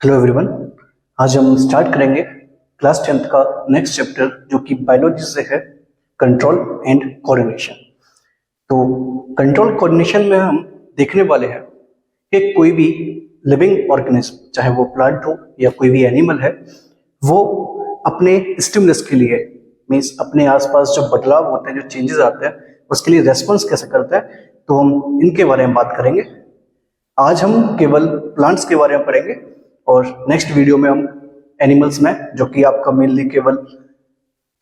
Hello everyone. आज हम start करेंगे क्लास 10th का नेक्स्ट चैप्टर जो कि बायोलॉजी से है, कंट्रोल एंड कोऑर्डिनेशन। तो कंट्रोल कोऑर्डिनेशन में हम देखने वाले हैं कि कोई भी लिविंग ऑर्गेनिज्म, चाहे वो प्लांट हो या कोई भी एनिमल है, वो अपने स्टिमुलस के लिए मीन्स अपने आसपास जो बदलाव होते हैं, जो चेंजेस आते हैं, उसके लिए रेस्पॉन्स कैसे करता है। तो हम इनके बारे में बात करेंगे। आज हम केवल प्लांट्स के बारे में पढ़ेंगे और नेक्स्ट वीडियो में हम एनिमल्स में, जो कि आपका मेनली केवल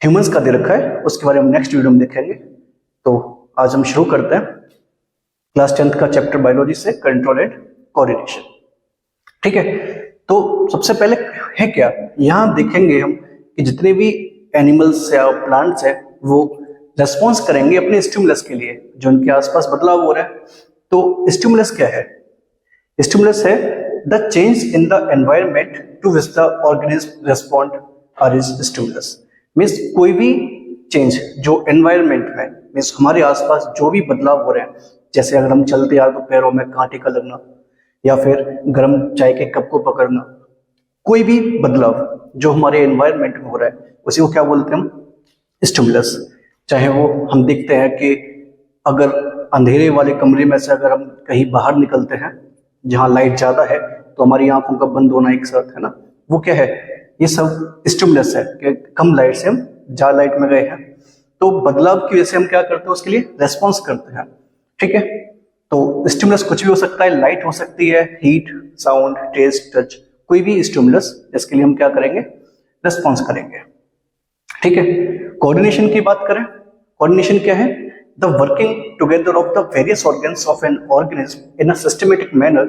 ह्यूमंस का दे रखा है, उसके बारे में नेक्स्ट वीडियो में देखेंगे। तो आज हम शुरू करते हैं क्लास 10th का चैप्टर बायोलॉजी से, कंट्रोल एंड कोऑर्डिनेशन। ठीक है, तो सबसे पहले है क्या, यहाँ देखेंगे हम कि जितने भी एनिमल्स या प्लांट्स है वो रेस्पॉन्स करेंगे अपने स्टिमुलस के लिए, जो उनके आसपास बदलाव हो रहा है। तो स्टिमुलस क्या है? स्टिमुलस है the change in the environment to which the organism respond or is stimulus। Means कोई भी चेंज जो एनवायरमेंट में, मीन्स हमारे आसपास जो भी बदलाव हो रहे हैं, जैसे अगर हम चलते आ तो पैरों में कांटे का लगना या फिर गर्म चाय के कप को पकड़ना, कोई भी बदलाव जो हमारे एनवायरमेंट में हो रहा है उसी को क्या बोलते हैं हम? स्टिमुलस। चाहे वो हम देखते हैं कि अगर अंधेरे वाले कमरे में से अगर हम कहीं बाहर निकलते हैं जहां लाइट ज्यादा है तो हमारी आंखों का बंद होना एक साथ है ना, वो क्या है? ये सब स्टिमुलस है कि कम लाइट से हम ज्यादा लाइट में गए हैं, तो बदलाव की वजह से हम क्या करते हैं, उसके लिए रेस्पॉन्स करते हैं। ठीक है, तो स्टिमुलस कुछ भी हो सकता है, लाइट हो सकती है, हीट, साउंड, टेस्ट, टच, कोई भी स्टिमुलस, इसके लिए हम क्या करेंगे? रेस्पॉन्स करेंगे। ठीक है, कोऑर्डिनेशन की बात करें, कोऑर्डिनेशन क्या है? The working together of the various organs of an organism in a systematic manner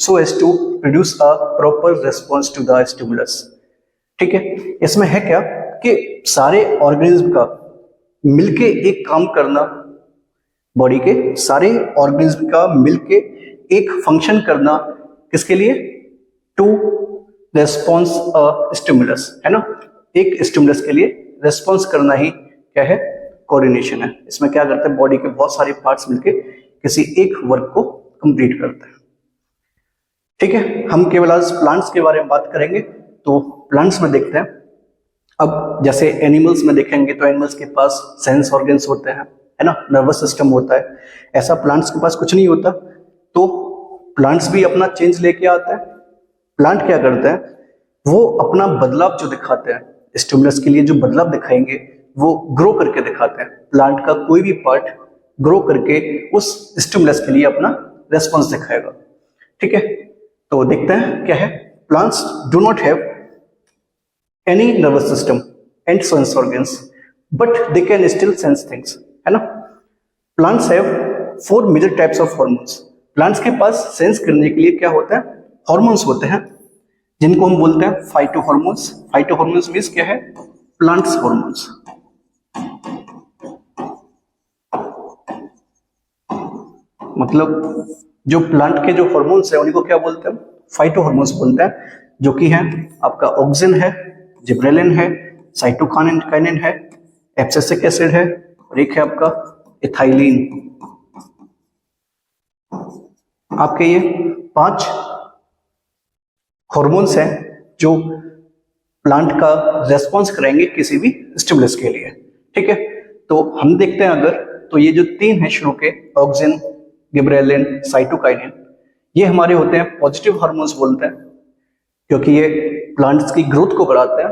so as to produce a proper response to the stimulus। ठीक है, इसमें है क्या कि सारे ऑर्गेनिज्म का मिलके एक काम करना, बॉडी के सारे ऑर्गेनिज्म का मिलके एक फंक्शन करना, किसके लिए? टू रेस्पॉन्स अ स्टिमुलस, है ना, एक स्टिमुलस के लिए रेस्पॉन्स करना ही क्या है? कोऑर्डिनेशन है। इसमें क्या करते हैं, बॉडी के बहुत सारे पार्ट्स मिलके किसी एक वर्क को कंप्लीट करते हैं। ठीक है, हम केवल आज प्लांट्स के बारे में बात करेंगे। तो प्लांट्स में देखते हैं, अब जैसे एनिमल्स में देखेंगे तो एनिमल्स के पास सेंस ऑर्गन्स होते हैं, है ना, नर्वस सिस्टम होता है। ऐसा प्लांट्स के पास कुछ नहीं होता। तो प्लांट्स भी अपना चेंज लेके आते हैं। प्लांट क्या करते हैं, वो अपना बदलाव जो दिखाते हैं, स्टिमुलस के लिए जो बदलाव दिखाएंगे वो ग्रो करके दिखाते हैं। प्लांट का कोई भी पार्ट ग्रो करके उस स्टिमुलस के लिए अपना रेस्पॉन्स दिखाएगा। ठीक है, तो देखते हैं क्या है। Plants do not have any nervous system and sense organs but they can still sense things, है ना। Plants have 4 major types of hormones. Plants के पास सेंस करने के लिए क्या होता है? हॉर्मोन्स होते हैं, जिनको हम बोलते हैं phyto hormones. Phyto hormones means क्या है? Plants hormones. मतलब जो प्लांट के जो हॉर्मोन्स है उन्हीं को क्या बोलते हैं? फाइटो हॉर्मोन्स बोलते हैं, जो कि है आपका ऑक्सिन है, जिब्रेलिन है, साइटोकाइनिन है, एब्सिसिक एसिड है और एक है आपका इथाइलिन। आपके ये 5 हॉर्मोन्स हैं जो प्लांट का रेस्पॉन्स करेंगे किसी भी स्टिमुलस के लिए। ठीक है, तो हम देखते हैं अगर, तो ये जो 3 है शुरू के, ऑक्सिन, गिबरेलिन, साइटोकाइनिन, ये हमारे होते हैं पॉजिटिव हार्मोन्स बोलते हैं, क्योंकि ये प्लांट्स की ग्रोथ को बढ़ाते हैं।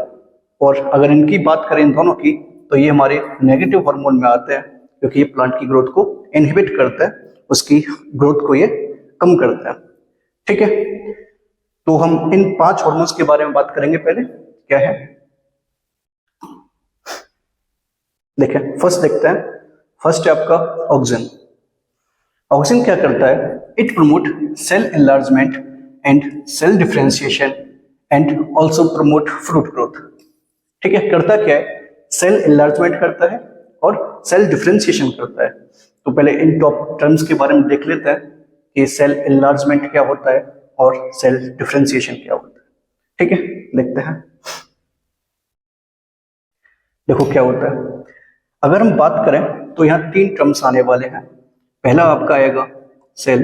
और अगर इनकी बात करें इन दोनों की, तो ये हमारे नेगेटिव हार्मोन में आते हैं, क्योंकि ये प्लांट की ग्रोथ को इनहिबिट करते हैं, उसकी ग्रोथ को ये कम करते हैं। ठीक है, तो हम इन 5 हार्मोन्स के बारे में बात करेंगे। पहले क्या है देखें, फर्स्ट देखते हैं। फर्स्ट है आपका ऑक्सिन। ऑक्सिन क्या करता है? It promote cell enlargement and cell differentiation and also promote fruit growth. ठीक है, करता क्या है? सेल एनलार्जमेंट करता है और सेल डिफरेंशिएशन करता है। तो पहले इन टॉप टर्म्स के बारे में देख लेते हैं कि सेल एनलार्जमेंट क्या होता है और सेल डिफरेंशिएशन क्या होता है। ठीक है, देखते हैं। देखो क्या होता है, अगर हम बात करें तो यहाँ 3 टर्म्स आने वाले हैं। पहला आपका आएगा सेल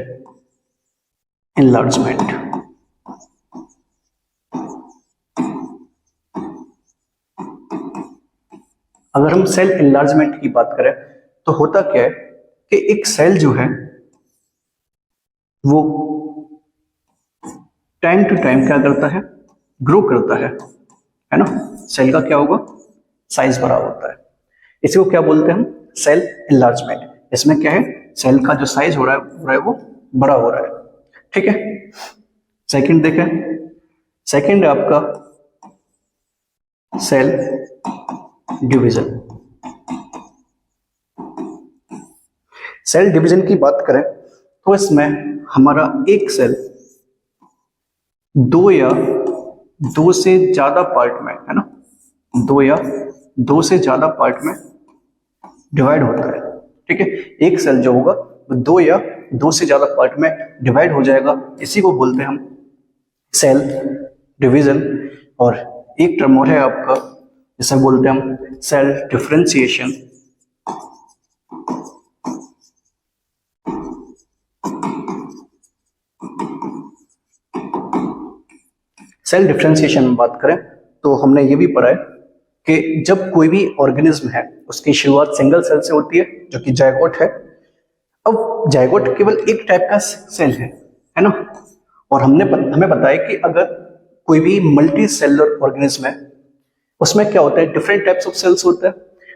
एनलार्जमेंट, अगर हम सेल इनलार्जमेंट की बात करें तो होता क्या है कि एक सेल जो है वो टाइम टू टाइम क्या करता है, ग्रो करता है ना। सेल का क्या होगा, साइज बड़ा होता है, इसी को क्या बोलते हैं हम, सेल इनलार्जमेंट। इसमें क्या है, सेल का जो साइज हो रहा है वो बड़ा हो रहा है, ठीक है। सेकंड देखें, सेकंड है आपका सेल डिवीजन। सेल डिवीजन की बात करें तो इसमें हमारा एक सेल दो या दो से ज्यादा पार्ट में, है ना, दो या दो से ज्यादा पार्ट में डिवाइड होता है, ठीक है। एक सेल जो होगा वो दो या दो से ज्यादा पार्ट में डिवाइड हो जाएगा, इसी को बोलते हैं हम सेल डिवीजन। और एक टर्म और है आपका, जिसे बोलते हैं हम सेल डिफरेंशिएशन। सेल डिफरेंशिएशन में बात करें तो हमने ये भी पढ़ा है कि जब कोई भी ऑर्गेनिज्म है उसकी शुरुआत सिंगल सेल से होती है जो कि जायगोट है। अब जायगोट केवल एक टाइप का सेल है ना। और हमें पता है कि अगर कोई भी मल्टी सेलुलर ऑर्गेनिज्म है उसमें क्या होता है, डिफरेंट टाइप्स ऑफ सेल्स होते हैं।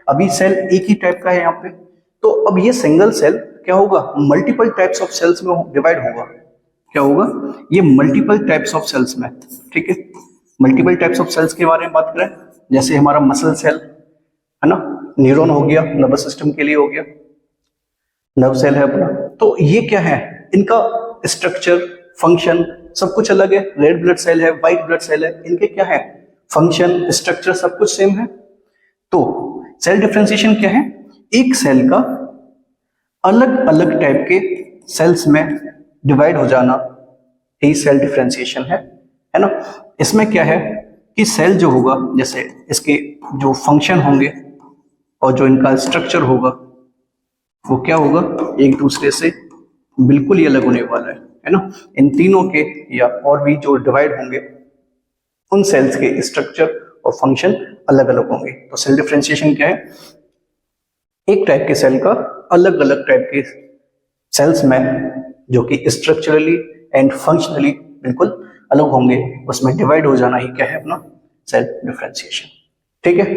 अभी सेल एक ही टाइप का है यहाँ पे, तो अब ये सिंगल सेल क्या होगा, मल्टीपल टाइप्स ऑफ सेल्स में डिवाइड होगा। क्या होगा, ये मल्टीपल टाइप्स ऑफ सेल्स में, ठीक है। मल्टीपल टाइप्स ऑफ सेल्स के बारे में बात करें, जैसे हमारा मसल सेल है ना, न्यूरॉन हो गया, नर्वस सिस्टम के लिए हो गया, नर्व सेल है अपना। तो ये क्या है, इनका स्ट्रक्चर, फंक्शन सब कुछ अलग है। रेड ब्लड सेल है, व्हाइट ब्लड सेल है, इनके क्या है, फंक्शन, स्ट्रक्चर सब कुछ सेम है। तो सेल डिफरेंशिएशन क्या है, एक सेल का अलग अलग टाइप के सेल्स में डिवाइड हो जाना, यही सेल डिफरेंशिएशन है ना। इसमें क्या है कि सेल जो होगा, जैसे इसके जो फंक्शन होंगे और जो इनका स्ट्रक्चर होगा वो क्या होगा, एक दूसरे से बिल्कुल ही अलग होने वाला है ना। इन तीनों के या और भी जो डिवाइड होंगे उन सेल्स के स्ट्रक्चर और फंक्शन अलग अलग होंगे। तो सेल डिफरेंशिएशन क्या है, एक टाइप के सेल का अलग अलग टाइप के सेल्स में जो कि स्ट्रक्चरली एंड फंक्शनली बिल्कुल अलग होंगे उसमें डिवाइड हो जाना ही क्या है, अपना सेल डिफरेंशिएशन, ठीक है।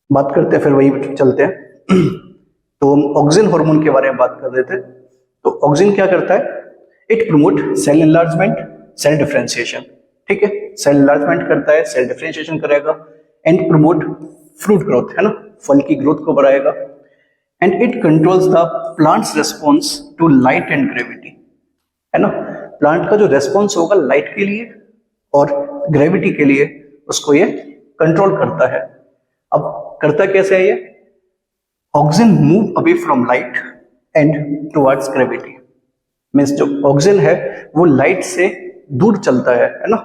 बात करते हैं, फिर वही चलते हैं। तो हम ऑक्सिन हार्मोन के बारे में बात कर रहे थे। तो ऑक्सिन क्या करता है, it promote cell enlargement, cell differentiation, ठीक है। सेल एनलार्जमेंट करता है, सेल डिफरेंशिएशन करेगा, एंड प्रमोट फ्रूट ग्रोथ, है ना, फल की ग्रोथ को बढ़ाएगा। And it controls the plants response to light and gravity, है ना। प्लांट का जो रेस्पॉन्स होगा लाइट के लिए और ग्रेविटी के लिए, उसको ये कंट्रोल करता है। अब करता कैसे है ये, auxin move away from light and towards gravity. Means जो ऑक्सिन है वो लाइट से दूर चलता है ना।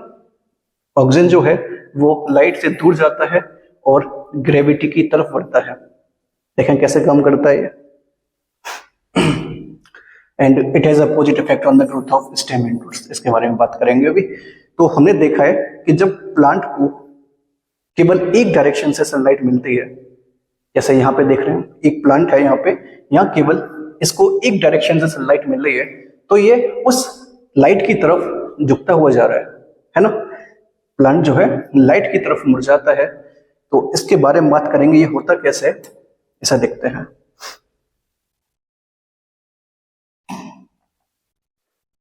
ऑक्सिन जो है वो लाइट से दूर जाता है और ग्रेविटी की तरफ बढ़ता है। देखें कैसे काम करता है ये। And it has a positive effect on the growth of stem and roots, इसके बारे में बात करेंगे अभी। तो हमने देखा है कि जब प्लांट को केवल एक डायरेक्शन से सनलाइट मिलती है, जैसे यहाँ पे देख रहे हैं एक प्लांट है यहाँ पे, यहाँ केवल इसको एक डायरेक्शन से सनलाइट मिल रही है, तो ये उस लाइट की तरफ झुकता हुआ जा रहा है ना। प्लांट जो है लाइट की तरफ मुड़ जाता है। तो इसके बारे में बात करेंगे, ये होता कैसे है, ऐसा देखते हैं।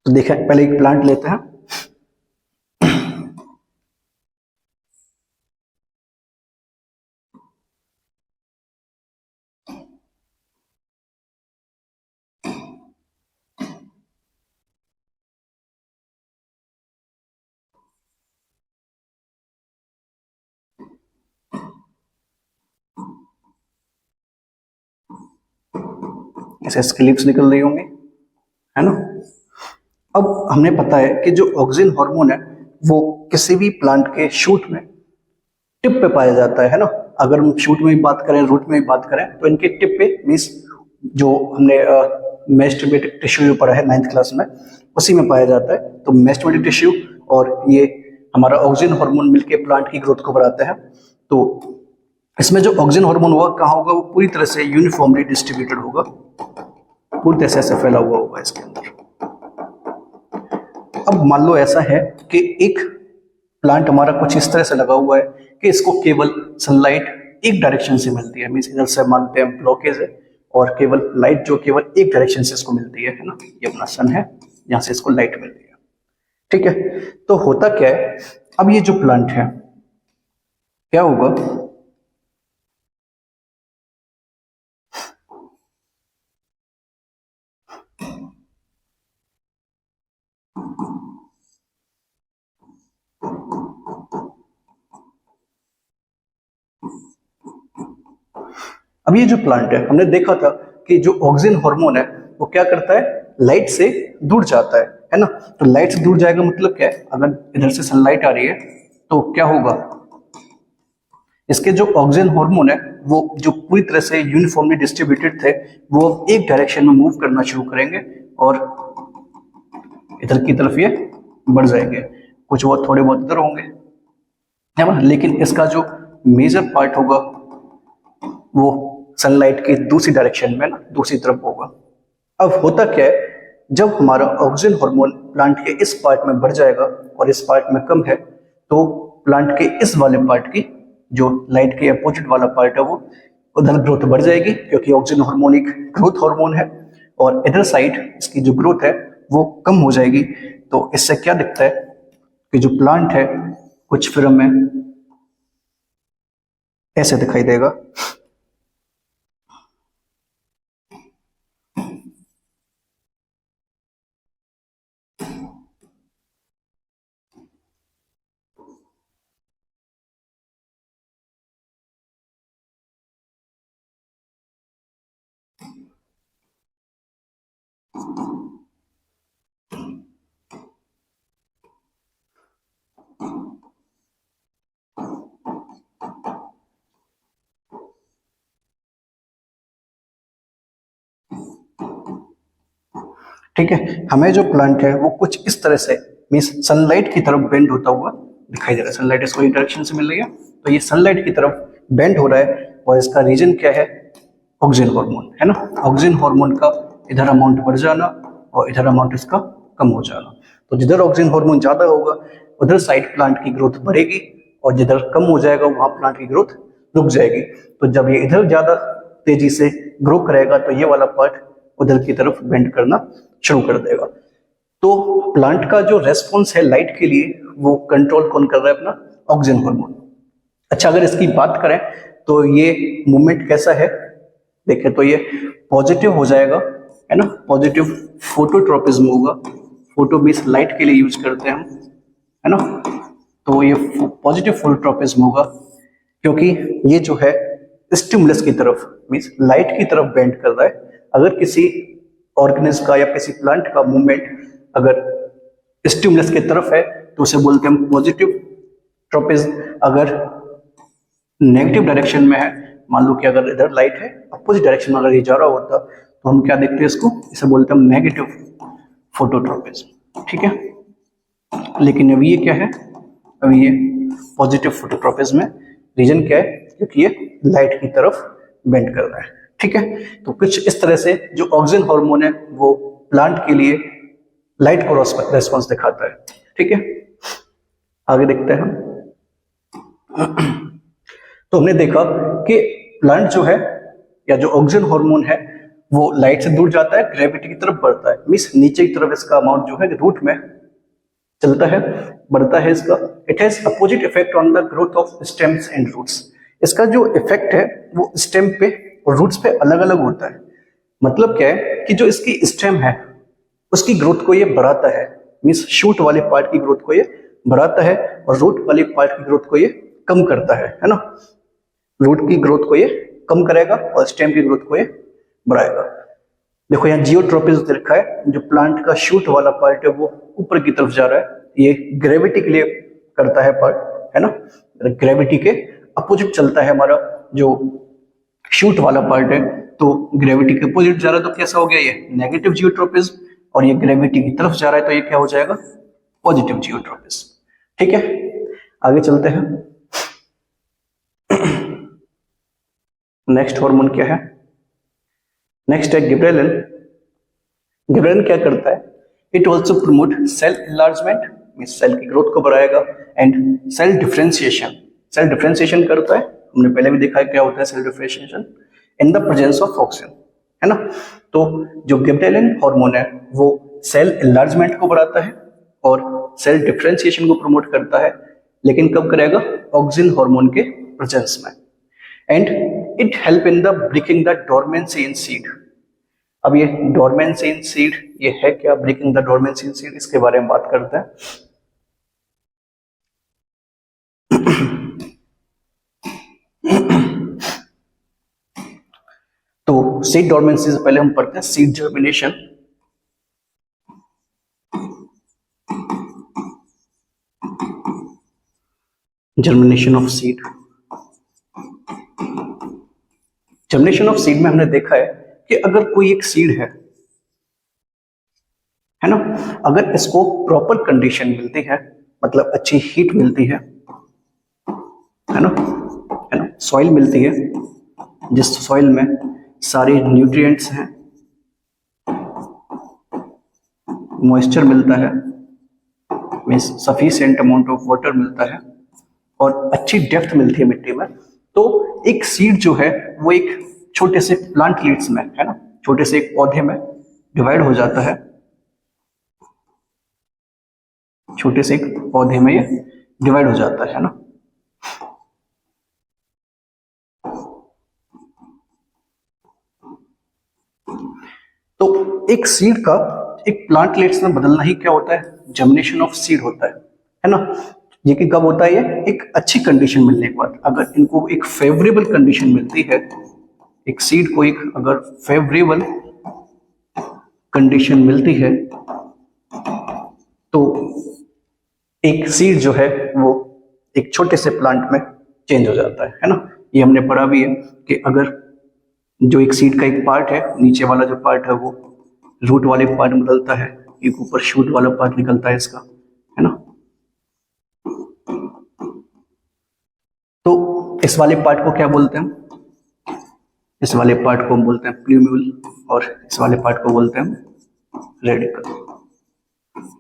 तो देखा, पहले एक प्लांट लेते हैं। ऐसे स्क्लिप्स निकल रही होंगी, है ना। अब हमने पता है कि जो ऑक्सिन हार्मोन है वो किसी भी प्लांट के शूट में टिप पे पाया जाता है ना। अगर हम शूट में भी बात करें, रूट में भी बात करें, तो इनके टिप पे, मीन्स जो हमने मेस्टोमेटिक टिश्यू जो पढ़ा है 9th क्लास में, उसी में पाया जाता है। तो मेस्टोमेटिक टिश्यू और ये हमारा ऑक्सिन हार्मोन मिलके प्लांट की ग्रोथ को बढ़ाते हैं। तो इसमें जो ऑक्सीजन हार्मोन होगा कहाँ होगा, वो पूरी तरह से यूनिफॉर्मली डिस्ट्रीब्यूटेड होगा, पूरी तरह से ऐसे फैला हुआ होगा इसके अंदर। अब मान लो ऐसा है कि एक प्लांट हमारा कुछ इस तरह से लगा हुआ है कि इसको केवल सनलाइट एक डायरेक्शन से मिलती है, मीन्स इधर से मानते हैं ब्लॉकेज है और केवल लाइट जो केवल एक डायरेक्शन से इसको मिलती है ना, ये अपना सन है, यहाँ से इसको लाइट मिलती है। ठीक है, तो होता क्या है, अब ये जो प्लांट है क्या होगा, अब ये जो प्लांट है हमने देखा था कि जो ऑक्सीजन हार्मोन है वो क्या करता है, लाइट से दूर जाता है ना। तो लाइट से दूर जाएगा मतलब क्या है, अगर इधर से सनलाइट आ रही है तो क्या होगा, इसके जो ऑक्सीजन हार्मोन है वो जो पूरी तरह से यूनिफॉर्मली डिस्ट्रीब्यूटेड थे वो एक डायरेक्शन में मूव करना शुरू करेंगे और इधर की तरफ ये बढ़ जाएंगे, कुछ वो थोड़े बहुत इधर होंगे है ना, लेकिन इसका जो मेजर पार्ट होगा वो सनलाइट की दूसरी डायरेक्शन में ना, दूसरी तरफ होगा। अब होता क्या है, जब हमारा ऑक्सीजन हार्मोन प्लांट के इस पार्ट में बढ़ जाएगा और इस पार्ट में कम है, तो प्लांट के इस वाले पार्ट की जो लाइट के अपोजिट वाला पार्ट है वो उधर ग्रोथ बढ़ जाएगी, क्योंकि ऑक्सीजन हार्मोन एक ग्रोथ हार्मोन है, और इधर साइड इसकी जो ग्रोथ है वो कम हो जाएगी। तो इससे क्या दिखता है कि जो प्लांट है कुछ फिर में ऐसे दिखाई देगा। ठीक है, हमें जो प्लांट है वो कुछ इस तरह से मीन्स सनलाइट की तरफ बेंड होता हुआ दिखाई दे रहा है। सनलाइट इसको डायरेक्शन से मिल रही है, तो ये सनलाइट की तरफ बेंड हो रहा है और इसका रीजन क्या है, ऑक्सीजन हार्मोन है ना। ऑक्सीजन हार्मोन का इधर अमाउंट बढ़ जाना और इधर अमाउंट इसका कम हो जाना। तो जिधर ऑक्सीजन हार्मोन ज्यादा होगा उधर साइड प्लांट की ग्रोथ बढ़ेगी और जिधर कम हो जाएगा वहां प्लांट की ग्रोथ रुक जाएगी। तो जब ये इधर ज्यादा तेजी से ग्रो करेगा तो ये वाला पार्ट उधर की तरफ बेंड करना शुरू कर देगा। तो प्लांट का जो रेस्पॉन्स है लाइट के लिए वो कंट्रोल कौन कर रहा है, अपना ऑक्सीजन हार्मोन। अच्छा, अगर इसकी बात करें तो ये मूवमेंट कैसा है, देखें तो ये पॉजिटिव हो जाएगा है ना, पॉजिटिव फोटोट्रोपिज्म होगा। फोटो बीस लाइट के लिए यूज करते हैं हम है ना, तो ये पॉजिटिव फोटोट्रोपिज्म होगा क्योंकि ये जो है स्टिमुलस की तरफ मीन्स लाइट की तरफ बेंड कर रहा है। अगर किसी ऑर्गेनिज्म का या किसी प्लांट का मूवमेंट अगर स्टिमुलस की तरफ है तो उसे बोलते हैं पॉजिटिव ट्रोपिज्म। अगर नेगेटिव डायरेक्शन में है, मान लो कि अगर इधर लाइट है अपोजिट डायरेक्शन में अगर ये जा रहा होता तो हम क्या देखते हैं इसको, इसे बोलते हैं नेगेटिव फोटोट्रोपिज्म। ठीक है, लेकिन अभी ये क्या है, अभी ये पॉजिटिव फोटोट्रोपिज्म है। रीजन क्या है, क्योंकि ये लाइट की तरफ बेंड कर रहा है। ठीक है, तो कुछ इस तरह से जो ऑक्सीजन हार्मोन है वो प्लांट के लिए लाइट को रेस्पॉन्स दिखाता है। ठीक है, आगे देखते हैं हम। तो हमने देखा कि प्लांट जो है या जो ऑक्सीजन हार्मोन है वो लाइट से दूर जाता है, ग्रेविटी की तरफ बढ़ता है, मीन्स नीचे की तरफ इसका अमाउंट जो है रूट में चलता है, बढ़ता है इसका। It has opposite effect on the growth of stems and roots. इसका जो इफेक्ट है वो स्टेम पे और रूट्स पे अलग अलग होता है। मतलब क्या है कि जो इसकी स्टेम है उसकी ग्रोथ को ये बढ़ाता है, मीन्स शूट वाले पार्ट की ग्रोथ को ये बढ़ाता है और रूट वाले पार्ट की ग्रोथ को ये कम करता है ना। रूट की ग्रोथ को ये कम करेगा और स्टेम की ग्रोथ को ये बढ़ाएगा। देखो यहाँ जियोट्रोपिज्म लिखा है, जो प्लांट का शूट वाला पार्ट है वो ऊपर की तरफ जा रहा है, ये ग्रेविटी के लिए करता है पार्ट है ना। ग्रेविटी के अपोजिट चलता है हमारा जो शूट वाला पार्ट है, तो ग्रेविटी के अपोजिट जा रहा है तो कैसा हो गया, ये नेगेटिव जियोट्रोपिज्म, और ये ग्रेविटी की तरफ जा रहा है तो ये क्या हो जाएगा, पॉजिटिव जियोट्रोपिज्म। ठीक है, आगे चलते हैं। नेक्स्ट हार्मोन क्या है? नेक्स्ट है गिबरेलिन। गिबरेलिन क्या करता है? It also promote cell enlargement, means cell की ग्रोथ को बढ़ाएगा, and cell differentiation. Cell differentiation करता है, हमने पहले भी देखा है क्या होता है cell differentiation, in the presence of oxygen, है ना। तो जो गिबरेलिन हार्मोन है वो सेल इनलार्जमेंट को बढ़ाता है और सेल डिफरेंशिएशन को प्रमोट करता है, लेकिन कब करेगा? ऑक्सीजन हार्मोन के प्रेजेंस में। And it help in the breaking the dormancy in seed. अब ये डोरमेंसी इन सीड ये है क्या? Breaking the dormancy in seed, इसके बारे में बात करते हैं। तो सीड डोरमेंसी से पहले हम पढ़ते हैं seed germination. Germination of seed. Germination of seed में हमने देखा है कि अगर कोई एक सीड है ना, अगर इसको प्रॉपर कंडीशन मिलती है, मतलब अच्छी हीट मिलती है ना, सॉइल मिलती है, जिस सॉइल में सारे न्यूट्रिएंट्स हैं, मॉइस्चर मिलता है, means sufficient amount of water मिलता है और अच्छी डेप्थ मिलती है मिट्टी में, तो एक सीड जो है वो एक छोटे से प्लांट लीड्स में, है ना, छोटे से एक पौधे में डिवाइड हो जाता है। छोटे से एक पौधे में ये डिवाइड हो जाता है ना। तो एक सीड का एक प्लांट लीड्स में बदलना ही क्या होता है? जर्मिनेशन ऑफ सीड होता है ना। ये कि कब होता है? ये एक अच्छी कंडीशन मिलने के बाद। अगर इनको एक फेवरेबल कंडीशन मिलती है, एक सीड को एक अगर फेवरेबल कंडीशन मिलती है, तो एक सीड जो है वो एक छोटे से प्लांट में चेंज हो जाता है ना। ये हमने पढ़ा भी है कि अगर जो एक सीड का एक पार्ट है, नीचे वाला जो पार्ट है वो रूट वाले पार्ट में बदलता है, एक ऊपर शूट वाला पार्ट निकलता है इसका, है ना। तो इस वाले पार्ट को क्या बोलते हैं? इस वाले पार्ट को हम बोलते हैं प्ल्यूम्यूल और इस वाले पार्ट को बोलते हैं रेडिकल।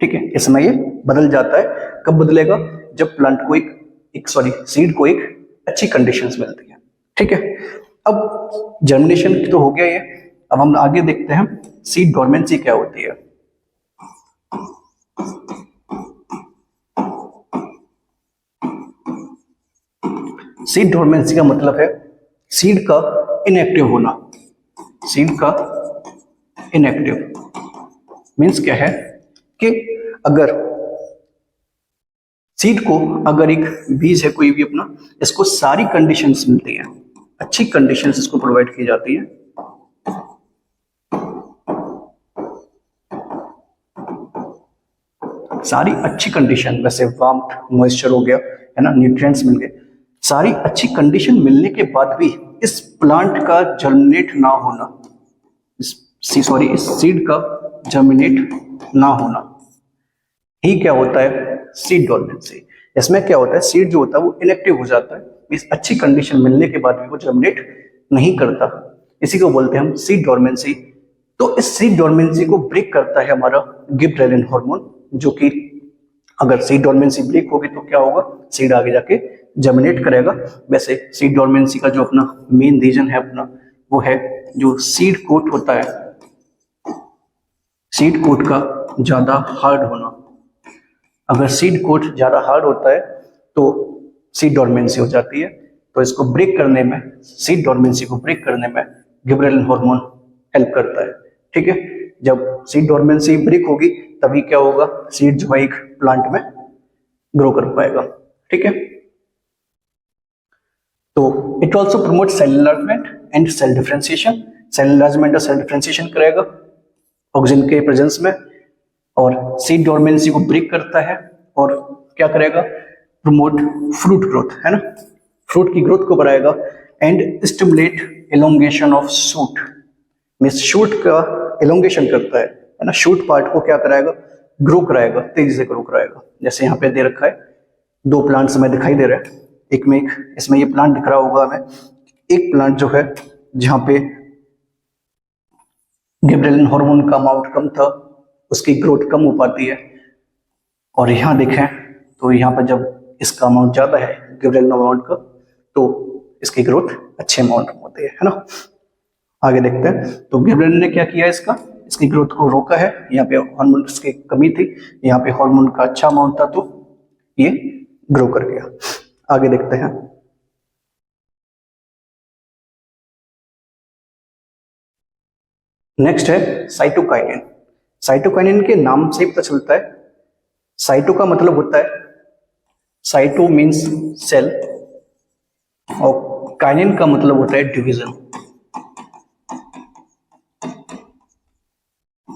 ठीक है, इसमें ये बदल जाता है। कब बदलेगा? जब प्लांट को सीड को एक अच्छी कंडीशंस मिलती है। ठीक है, अब जर्मिनेशन तो हो गया ये। अब हम आगे देखते हैं सीड डोरमेंसी क्या होती है। सीड डोरमेंसी का मतलब है सीड का इनएक्टिव होना। सीड का इनएक्टिव मीन्स क्या है कि अगर सीड को अगर एक बीज है कोई भी अपना, इसको सारी कंडीशंस मिलती हैं, अच्छी कंडीशंस इसको प्रोवाइड की जाती है, सारी अच्छी कंडीशन, वैसे वार्मथ, मॉइस्चर हो गया, है ना, न्यूट्रिएंट्स मिल गए, सारी अच्छी कंडीशन मिलने के बाद भी इस प्लांट का जर्मिनेट ना होना, इस सीड का जर्मिनेट ना होना ही क्या होता है? Seed dormancy. इसमें क्या होता है? सीड जो होता है वो इनएक्टिव हो जाता है, इस अच्छी कंडीशन मिलने के बाद भी वो जर्मिनेट नहीं करता, इसी को बोलते हैं हम सीड डोरमेंसी। तो इस सीड डोरमेंसी को ब्रेक करता है हमारा गिबरेलिन हार्मोन, जो कि अगर सीड डोरमेंसी ब्रेक होगी तो क्या होगा? सीड आगे जाके जर्मिनेट करेगा। वैसे सीड डोरमेंसी का जो अपना मेन रीजन है अपना, वो है जो सीड कोट होता है, सीड कोट का ज्यादा हार्ड होना। अगर सीड कोट ज्यादा हार्ड होता है तो सीड डोरमेंसी हो जाती है। तो इसको ब्रेक करने में, सीड डोरमेंसी को ब्रेक करने में गिबरेलिन हार्मोन हेल्प करता है। ठीक है, जब सीड डोरमेंसी ब्रेक होगी तभी क्या होगा? सीड जो है एक प्लांट में ग्रो कर पाएगा। ठीक है, तो it also promote cell enlargement and cell differentiation. Cell enlargement और सेल डिफरेंशिएशन करेगा ऑक्सीजन के प्रेजेंस में, और सीड डोरमेंसी को ब्रेक करता है और क्या करेगा? प्रमोट फ्रूट ग्रोथ, है ना, फ्रूट की ग्रोथ को बढ़ाएगा। And stimulate elongation of shoot, means shoot का एलोंगेशन करता है ना, शूट पार्ट को क्या कराएगा? ग्रो कराएगा, तेजी से ग्रो कराएगा। जैसे यहाँ पे दे रखा है, दो प्लांट्स हमें दिखाई दे रहे हैं, एक में एक इसमें ये प्लांट दिख रहा होगा हमें, एक प्लांट जो है जहां पे गिबरेलिन हार्मोन का अमाउंट कम था, उसकी ग्रोथ कम हो पाती है। और यहाँ देखें तो यहाँ पर जब इसका अमाउंट ज्यादा है गिबरेलिन अमाउंट का, तो इसकी ग्रोथ अच्छे अमाउंट में होती है ना। आगे देखते हैं। तो गिबरेलिन ने क्या किया, इसकी ग्रोथ को रोका है। यहाँ पे हार्मोन की कमी थी, यहाँ पे हार्मोन का अच्छा अमाउंट था, तो ये ग्रो कर गया। आगे देखते हैं। नेक्स्ट है साइटोकाइनिन। साइटोकाइनिन के नाम से ही पता चलता है, साइटो का मतलब होता है, साइटो मीन्स सेल, और काइनिन का मतलब होता है डिवीजन।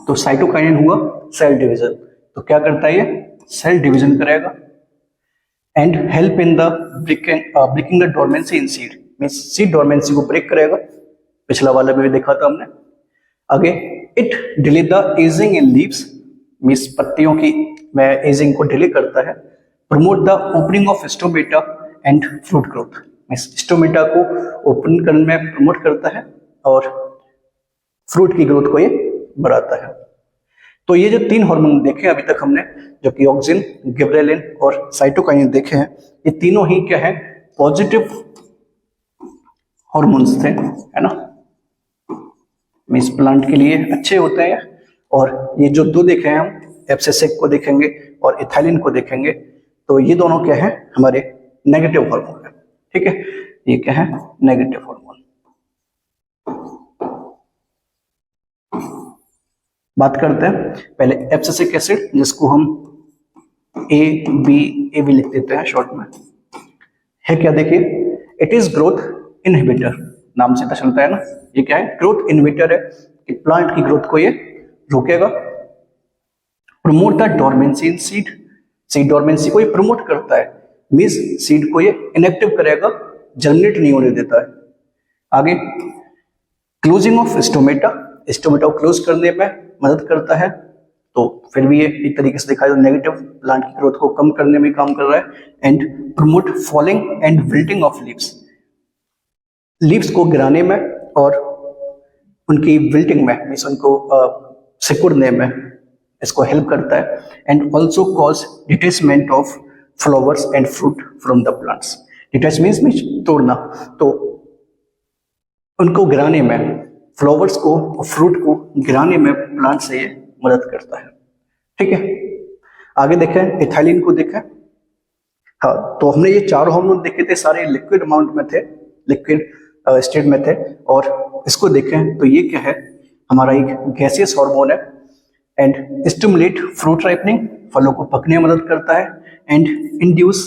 तो साइटोकाइनिन हुआ सेल डिवीजन। तो क्या करता है, ये सेल डिवीजन करेगा and help in the breaking the dormancy in seed, means seed dormancy को ब्रेक करेगा। पिछला वाला में भी देखा था हमने। आगे it delay the ageing in leaves, means पत्तियों की में एजिंग को डिले करता है। Promote the opening of stomata and fruit growth, means stomata को ओपन करने में प्रमोट करता है और फ्रूट की ग्रोथ को ये बढ़ाता है। तो ये जो 3 हार्मोन देखे अभी तक हमने, जो कि ऑक्सिन, गिबरेलिन और साइटोकाइनिन देखे हैं, ये तीनों ही क्या है, पॉजिटिव हार्मोन्स थे, है ना। मींस प्लांट के लिए अच्छे होते हैं। और ये जो 2 देखे हैं हम, एब्सिसिक को देखेंगे और इथाइलिन को देखेंगे, तो ये दोनों क्या है, हमारे नेगेटिव हार्मोन है। ठीक है, ये क्या है, नेगेटिव हार्मोन। बात करते हैं पहले एब्सिसिक एसिड, जिसको हम ए बी लिख देते हैं शॉर्ट में। है क्या, देखिए, इट इज ग्रोथ इनहिबिटर, नाम से पता चलता है ना। ये क्या है, ग्रोथ इनहिबिटर है कि प्लांट की ग्रोथ को ये रोकेगा। Promote the dormancy in seed, seed dormancy को ये प्रमोट करता है, मींस सीड को ये इनएक्टिव करेगा, जर्मिनेट नहीं होने देता है। आगे क्लोजिंग ऑफ स्टोमेटा, स्टोमेटा को क्लोज करने में मदद करता है। तो फिर भी ये एक तरीके से देखा जाए नेगेटिव, प्लांट की ग्रोथ को कम करने में काम कर रहा है। And promote falling and wilting of leaves, leaves को गिराने में और उनकी विल्टिंग में, मींस उनको सिकुड़ने में इसको हेल्प करता है। And also cause detachment of flowers and fruit from the plants. Detach means तोड़ना, तो उनको गिराने में, फ्लावर्स को और फ्रूट को गिराने में प्लांट से ये मदद करता है। ठीक है, आगे देखें, इथाइलिन को देखें। हाँ, तो हमने ये 4 हार्मोन देखे थे, सारे लिक्विड अमाउंट में थे, लिक्विड स्टेट में थे। और इसको देखें तो ये क्या है, हमारा एक गैसियस हार्मोन है। एंड स्टिमुलेट फ्रूट राइपनिंग, फलों को पकने में मदद करता है। And induce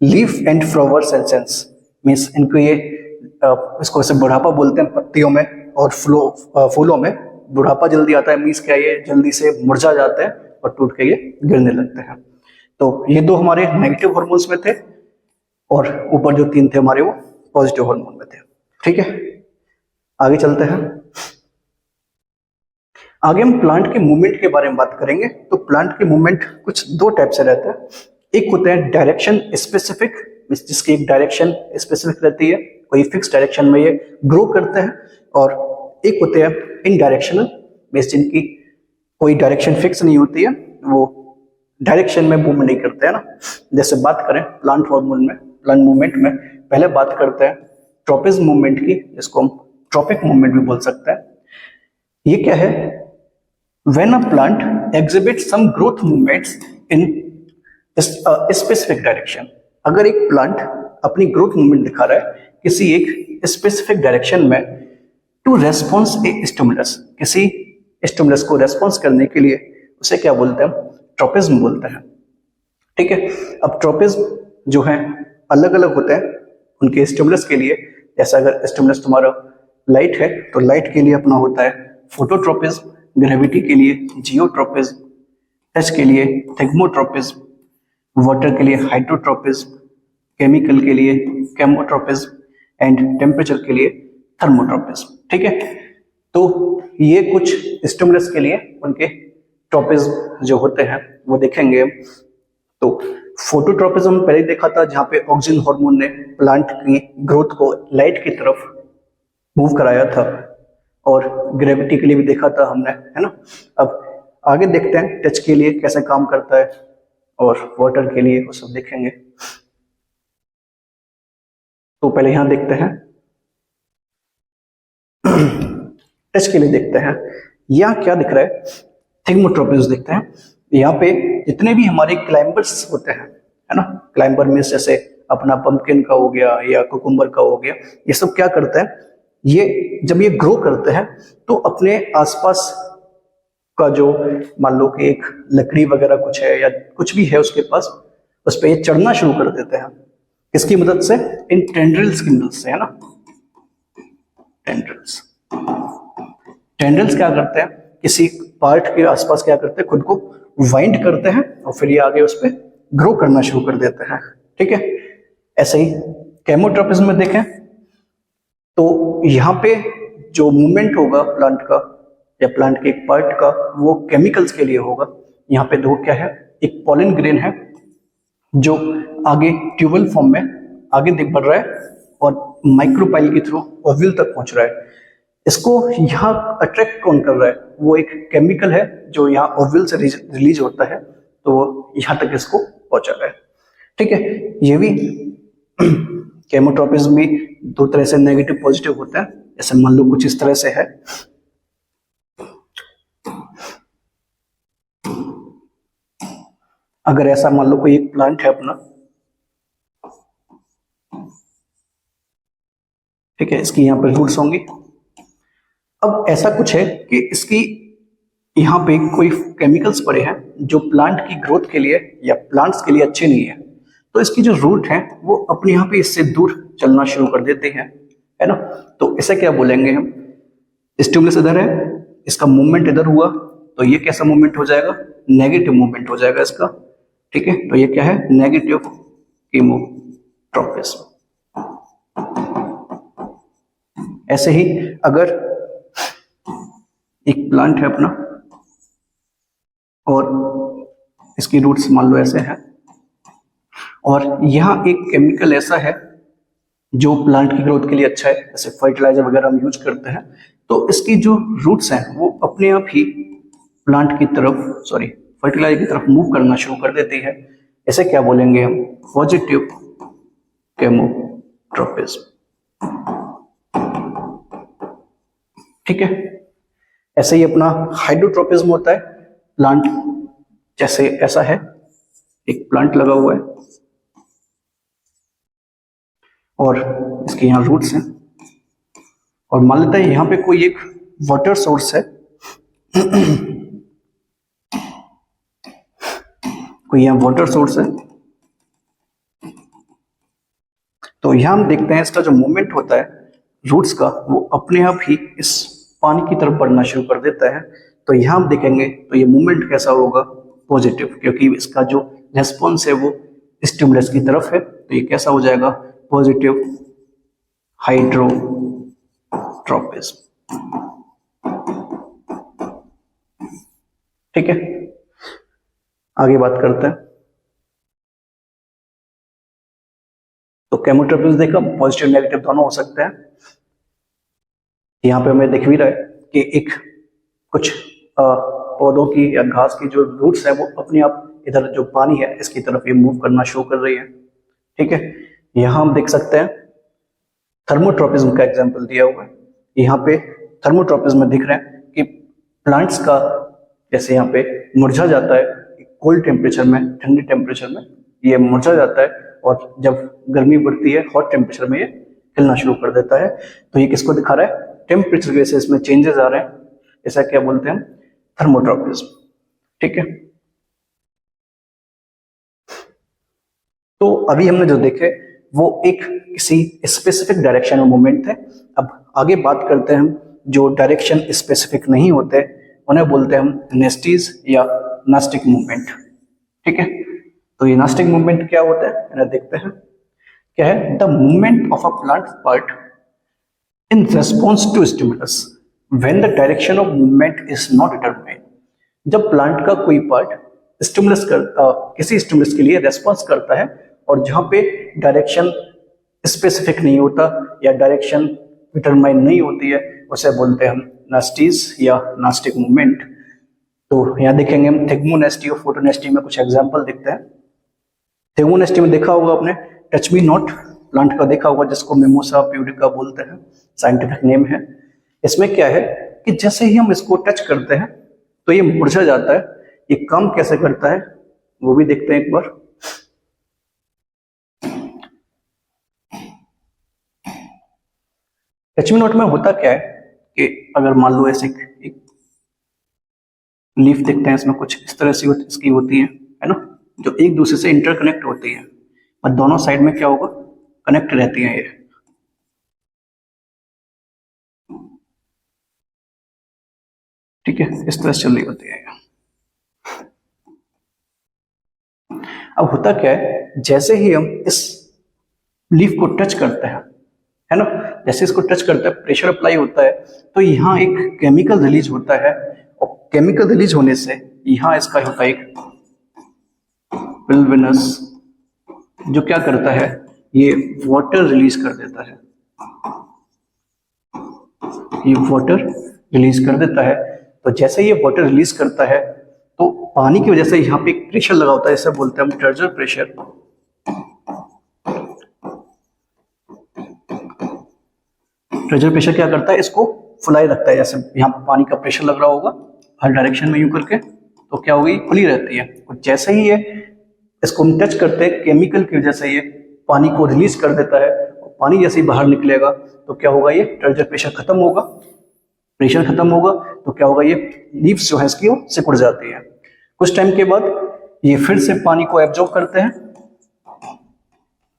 leaf and flower senescence, means इनको ये इसको ऐसे बुढ़ापा बोलते हैं पत्तियों में और फूलों में बुढ़ापा जल्दी आता है, मीन्स क्या, ये जल्दी से मुरझा जाते हैं और टूट के ये गिरने लगते हैं। तो ये 2 हमारे नेगेटिव हार्मोन्स में थे और ऊपर जो 3 थे हमारे वो पॉजिटिव हार्मोन में थे। ठीक है, आगे चलते हैं। आगे हम प्लांट के मूवमेंट के बारे में बात करेंगे। तो प्लांट के मूवमेंट कुछ 2 टाइप से रहते हैं। एक होते हैं डायरेक्शन स्पेसिफिक, जिसकी एक डायरेक्शन स्पेसिफिक रहती है, कोई फिक्स डायरेक्शन में ये ग्रो करते हैं। और एक होते हैं इनडायरेक्शनल, मींस जिनकी कोई डायरेक्शन फिक्स नहीं होती है, वो डायरेक्शन में मूव नहीं करते हैं ना। जैसे बात करें प्लांट हार्मोन में, प्लांट मूवमेंट में, पहले बात करते हैं ट्रॉपिज्म मूवमेंट की, जिसको हम ट्रॉपिक मूवमेंट भी बोल सकते हैं। ये क्या है, when a plant exhibit some growth movements in specific direction, अगर एक प्लांट अपनी ग्रोथ मूवमेंट दिखा रहा है किसी एक स्पेसिफिक डायरेक्शन में, टू रेस्पॉन्स ए स्टिमुलस, किसी स्टिमुलस को रेस्पॉन्स करने के लिए, उसे क्या बोलते हैं, ट्रॉपिज्म बोलते हैं। ठीक है, अब ट्रॉपिज्म जो है अलग अलग होते हैं उनके स्टिमुलस के लिए। जैसा अगर स्टिमुलस तुम्हारा लाइट है तो लाइट के लिए अपना होता है फोटोट्रोपिज्म, ग्रेविटी के लिए जियोट्रोपिज्म, टच के लिए थिग्मोट्रोपिज्म, वाटर के लिए हाइड्रोट्रोपिज्म, केमिकल के लिए केमोट्रोपिज्म एंड टेम्परेचर के लिए थर्मोट्रोपिज्म। ठीक है, तो ये कुछ स्टिमुलस के लिए उनके ट्रोपिज्म जो होते हैं वो देखेंगे। तो फोटोट्रोपिज्म पहले देखा था, जहां पे ऑक्सिन हार्मोन ने प्लांट की ग्रोथ को लाइट की तरफ मूव कराया था, और ग्रेविटी के लिए भी देखा था हमने, है ना। अब आगे देखते हैं टच के लिए कैसे काम करता है, और वाटर के लिए वो सब देखेंगे। तो पहले यहां देखते हैं, टच के लिए देखते हैं। यहाँ क्या दिख रहा है, थिग्मोट्रोपिस देखते हैं। यहाँ पे जितने भी हमारे क्लाइंबर्स होते हैं, है ना, क्लाइंबर में जैसे अपना पंपकिन का हो गया या कुकुम्बर का हो गया, ये सब क्या करते हैं, ये जब ये ग्रो करते हैं तो अपने आसपास का जो, मान लो कि एक लकड़ी वगैरह कुछ है या कुछ भी है उसके पास, उस पर ये चढ़ना शुरू कर देते हैं। किसकी मदद से, इन टेंड्रिल्स की मदद से, है ना। टेंड्रिल्स, टेंड्रिल्स क्या करते हैं, किसी पार्ट के आसपास क्या करते हैं, खुद को वाइंड करते हैं और फिर ये आगे उस पर ग्रो करना शुरू कर देते हैं। ठीक है, ऐसे ही केमोट्रोपिज्म में देखें तो यहाँ पे जो मूवमेंट होगा प्लांट का या प्लांट के एक पार्ट का, वो केमिकल्स के लिए होगा। यहाँ पे दो क्या है, एक पॉलन ग्रेन है जो आगे ट्यूबल फॉर्म में आगे दिख बढ़ रहा है और माइक्रोपाइल के थ्रू ओव्यूल तक पहुंच रहा है। इसको यहाँ अट्रैक्ट कौन कर रहा है, वो एक केमिकल है जो यहाँ ओव्यूल से रिलीज होता है, तो यहाँ तक इसको पहुंचा रहा है। ठीक है, ये भी केमोट्रोपिज्म भी दो तरह से नेगेटिव पॉजिटिव होता है। जैसे मान लो कुछ इस तरह से है, अगर ऐसा मान लो कोई एक प्लांट है अपना, ठीक है, इसकी यहाँ पर रूट्स होंगी। अब ऐसा कुछ है कि इसकी यहाँ पे कोई केमिकल्स पड़े हैं जो प्लांट की ग्रोथ के लिए या प्लांट्स के लिए अच्छे नहीं है, तो इसकी जो रूट है वो अपने यहाँ पे इससे दूर चलना शुरू कर देते हैं, है ना। तो इसे क्या बोलेंगे हम, स्टिमुलस इधर है, इसका मूवमेंट इधर हुआ, तो ये कैसा मूवमेंट हो जाएगा, नेगेटिव मूवमेंट हो जाएगा इसका। ठीक है, तो ये क्या है, नेगेटिव केमोट्रोपिज्म। ऐसे ही अगर एक प्लांट है अपना और इसकी रूट्स मान लो ऐसे हैं, और यहाँ एक केमिकल ऐसा है जो प्लांट की ग्रोथ के लिए अच्छा है, जैसे फर्टिलाइजर वगैरह हम यूज करते हैं, तो इसकी जो रूट्स हैं वो अपने आप ही प्लांट की तरफ, सॉरी, फर्टिलाइजर की तरफ मूव करना शुरू कर देती है। ऐसे क्या बोलेंगे हम, पॉजिटिव केमोट्रोपिज्म। ठीक है, ऐसे ही अपना हाइड्रोट्रोपिज्म होता है। प्लांट जैसे ऐसा है, एक प्लांट लगा हुआ है और इसके यहाँ रूट्स हैं, और मान लेते हैं यहाँ पे कोई एक वाटर सोर्स है, कोई यहाँ वाटर सोर्स है, तो यहाँ हम देखते हैं इसका जो मूवमेंट होता है रूट्स का, वो अपने आप ही इस पानी की तरफ बढ़ना शुरू कर देता है। तो यहाँ हम देखेंगे तो ये मूवमेंट कैसा होगा, पॉजिटिव, क्योंकि इसका जो रेस्पॉन्स है वो स्टिमुलस की तरफ है, तो ये कैसा हो जाएगा, पॉजिटिव हाइड्रोट्रोपिज्म। ठीक है, आगे बात करते हैं। तो केमोट्रोपिज्म देखा, पॉजिटिव नेगेटिव दोनों हो सकते हैं। यहाँ पे हमें दिख भी रहा है कि एक कुछ पौधों की या घास की जो रूट्स है वो अपने आप इधर जो पानी है इसकी तरफ ये मूव करना शुरू कर रही है। ठीक है, यहाँ हम देख सकते हैं थर्मोट्रोपिज्म का एग्जांपल दिया हुआ है। यहाँ पे थर्मोट्रोपिज्म में दिख रहे हैं कि प्लांट्स का जैसे यहाँ पे मुरझा जाता है कोल्ड टेम्परेचर में, ठंडे टेम्परेचर में ये मुरझा जाता है, और जब गर्मी बढ़ती है हॉट टेम्परेचर में ये खिलना शुरू कर देता है। तो ये किसको दिखा रहा है, टेम्परेचर की वजह से इसमें चेंजेस आ रहे हैं, ऐसा क्या बोलते हैं, थर्मोट्रोपिज्म। ठीक है, तो अभी हमने जो देखे वो एक किसी स्पेसिफिक डायरेक्शन में मूवमेंट थे। अब आगे बात करते हैं हम जो डायरेक्शन स्पेसिफिक नहीं होते उन्हें बोलते हैं हम नेस्टीज या नास्टिक मूवमेंट। ठीक है, तो ये नास्टिक मूवमेंट क्या होता है, इन्हें देखते हैं। क्या है, the movement of a plant part in response to stimulus when the direction of movement is not determined. जब प्लांट का कोई पार्ट स्टिमुलस किसी स्टिमुलस के लिए रेस्पॉन्स करता है और जहां पे डायरेक्शन स्पेसिफिक नहीं होता या डायरेक्शन डिटरमाइन नहीं होती है उसे बोलते हैं हम नास्टीज या नास्टिक मूवमेंट। तो यहाँ देखेंगे हम थिग्मोनेस्टी और फोटोनेस्टी में कुछ एग्जाम्पल देखते हैं। थिग्मोनेस्टी में देखा होगा आपने, टच मी नॉट प्लांट का देखा होगा, जिसको मिमोसा प्यूडिका बोलते हैं, साइंटिफिक नेम है। इसमें क्या है कि जैसे ही हम इसको टच करते हैं तो ये मुरझा जाता है। ये काम कैसे करता है वो भी देखते हैं एक बार। टच मी नॉट में होता क्या है कि अगर मान लो ऐसे एक लीफ देखते हैं, इसमें कुछ इस तरह से इसकी होती है ना, जो एक दूसरे से इंटरकनेक्ट होती है और दोनों साइड में क्या होगा, कनेक्ट रहती हैं ये। ठीक है, इस तरह से चल रही होती है। अब होता क्या है, जैसे ही हम इस लीफ को टच करते हैं, है ना, जैसे इसको टच करते हैं, प्रेशर अप्लाई होता है तो यहाँ एक केमिकल रिलीज होता है, और केमिकल रिलीज होने से यहाँ इसका होता है एक पिलविनस, जो क्या करता है, ये वाटर रिलीज कर देता है। ये वाटर रिलीज कर देता है। तो जैसे ये वाटर रिलीज करता है तो पानी की वजह से यहाँ पे एक प्रेशर लगा होता है, इसे बोलते हैं हम टर्जर प्रेशर। टर्जर प्रेशर क्या करता है, इसको फुलाई रखता है। जैसे यहाँ पानी का प्रेशर लग रहा होगा हर डायरेक्शन में यूं करके, तो क्या होगी, खुली रहती है। और जैसे ही ये इसको हम टच करते हैं, केमिकल की वजह से ये पानी को रिलीज कर देता है, और पानी जैसे ही बाहर निकलेगा तो क्या होगा, ये टर्जर प्रेशर खत्म होगा, प्रेशर खत्म होगा तो क्या होगा, ये लीव्स जो है इसकी वो सिकुड़ जाती है। कुछ टाइम के बाद ये फिर से पानी को एब्जॉर्ब करते हैं,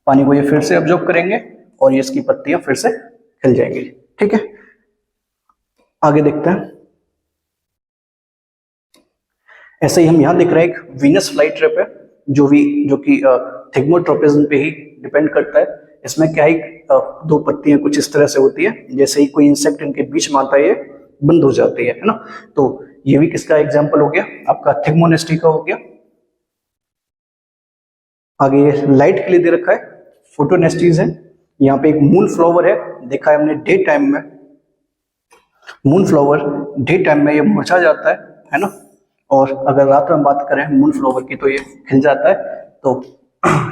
पानी को ये फिर से एब्जॉर्ब करेंगे और ये इसकी पत्तियां फिर से खिल जाएंगी। ठीक है, आगे देखते हैं। ऐसे ही हम यहां देख रहे हैं एक वीनस फ्लाईट्रैप है, जो कि थिग्मोट्रोपिज्म पे ही डिपेंड करता है। इसमें क्या है, दो पत्तियां कुछ इस तरह से होती है, जैसे ही कोई इंसेक्ट इनके बीच में आता है ये बंद हो जाती है ना। तो ये भी किसका एग्जांपल हो गया, आपका थिग्मोनेस्टी का हो गया। आगे लाइट के लिए दे रखा है फोटोनेस्टीज है। यहाँ पे एक मून फ्लावर है, देखा है हमने डे टाइम में, मून फ्लावर डे टाइम में ये मुरझा जाता है ना, और अगर रात में बात करें मून फ्लावर की तो ये खिल जाता है। तो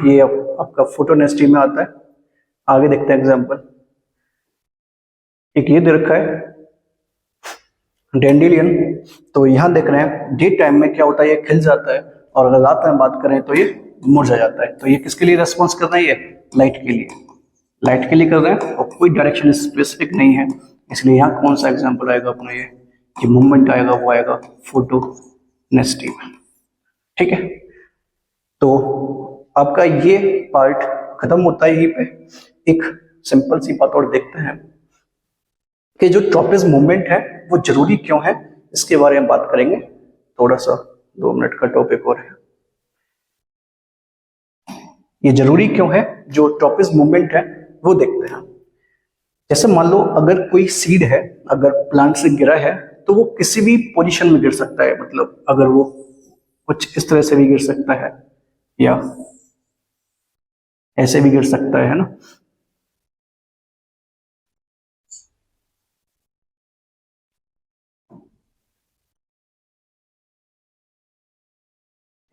ये आपका फोटोनेस्टी में आता है। आगे देखते हैं एग्जांपल, एक ये दे रखा है डैंडेलियन। तो यहां देख रहे हैं डे टाइम में क्या होता है, ये खिल जाता है, और अगर रात में बात करें तो ये मुरझा जाता है। तो ये किसके लिए रेस्पॉन्स कर रहे हैं, ये लाइट के लिए, लाइट के लिए कर रहे हैं, और कोई डायरेक्शन स्पेसिफिक नहीं है। इसलिए यहाँ कौन सा एग्जाम्पल आएगा अपना, ये मूवमेंट आएगा, वो आएगा फोटोनेस्टी में। ठीक है, तो आपका ये पार्ट खत्म होता है यहीं पे। एक सिंपल सी बात और देखते हैं कि जो ट्रॉपिज्म मूवमेंट है वो जरूरी क्यों है, इसके बारे में बात करेंगे। थोड़ा सा 2 मिनट का टॉपिक और है, ये जरूरी क्यों है, जो ट्रॉपिज्म मूवमेंट है वो देखते हैं। जैसे मान लो अगर कोई सीड है, अगर प्लांट से गिरा है तो वो किसी भी पोजीशन में गिर सकता है, मतलब अगर वो कुछ इस तरह से भी गिर सकता है या ऐसे भी गिर सकता है ना।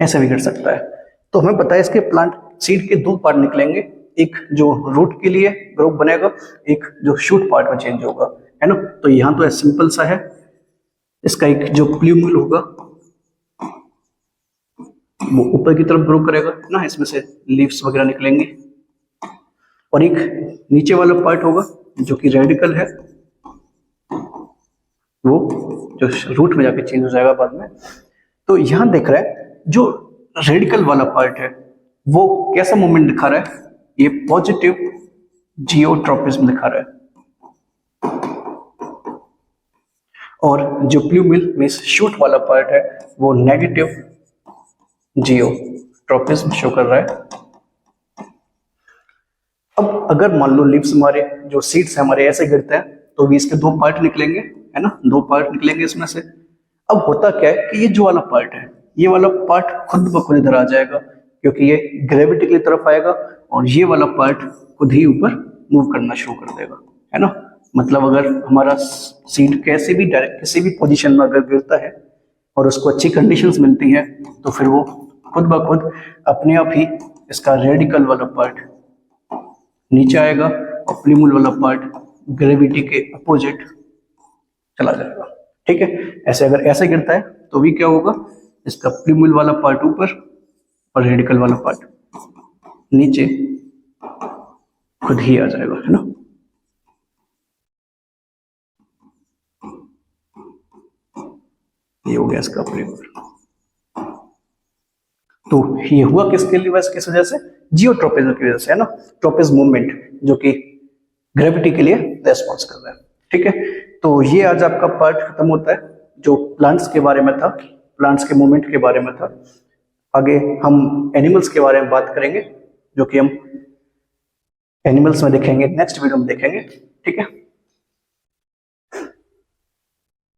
ऐसे भी गिर सकता है। तो हमें पता है इसके प्लांट सीड के 2 पार्ट निकलेंगे, एक जो रूट के लिए ग्रोथ बनेगा, एक जो शूट पार्ट में चेंज होगा, है ना। तो यहाँ तो सिंपल सा है, इसका एक जो प्लूम्यूल होगा वो ऊपर की तरफ ग्रो करेगा ना, इसमें से लीव्स वगैरह निकलेंगे, और एक नीचे वाला पार्ट होगा जो कि रेडिकल है, वो जो रूट में जाके चेंज हो जाएगा बाद में। तो यहां देख रहा है जो रेडिकल वाला पार्ट है वो कैसा मूवमेंट दिखा रहा है, ये पॉजिटिव जियोट्रोपिज्म दिखा रहा है, और जो प्लूमिल में शूट वाला पार्ट है वो नेगेटिव जियोट्रोपिज्म शो कर रहा है। अब अगर मान लो लीव्स हमारे जो सीड्स है हमारे ऐसे गिरते हैं तो भी इसके 2 पार्ट निकलेंगे, है ना, 2 पार्ट निकलेंगे इसमें से। अब होता क्या है कि ये जो वाला पार्ट है, ये वाला पार्ट खुद ब खुद इधर आ जाएगा, क्योंकि ये ग्रेविटी की तरफ आएगा, और ये वाला पार्ट खुद ही ऊपर मूव करना शुरू कर देगा, है ना। मतलब अगर हमारा सीड कैसे भी डायरेक्ट किसी भी पोजीशन में अगर गिरता है और उसको अच्छी कंडीशंस मिलती हैं तो फिर वो खुद ब खुद अपने आप ही इसका रेडिकल वाला पार्ट नीचे आएगा और प्लीमूल वाला पार्ट ग्रेविटी के अपोजिट चला जाएगा। ठीक है, ऐसे अगर ऐसे गिरता है तो भी क्या होगा, इसका प्लीमूल वाला पार्ट ऊपर और रेडिकल वाला पार्ट नीचे खुद ही आ जाएगा, है ना। ये हो गया इसका प्लीमूल। तो ये हुआ किसके लिए, वैसे किस वजह से, जियोट्रोपिज्म की वजह से, है ना। ट्रोपिज्म मूवमेंट जो कि ग्रेविटी के लिए रेस्पॉन्स कर रहा है। ठीक है, तो ये आज आपका पार्ट खत्म होता है जो प्लांट्स के बारे में था, प्लांट्स के मूवमेंट के बारे में था। आगे हम एनिमल्स के बारे में बात करेंगे जो कि हम एनिमल्स में देखेंगे, नेक्स्ट वीडियो में देखेंगे। ठीक है।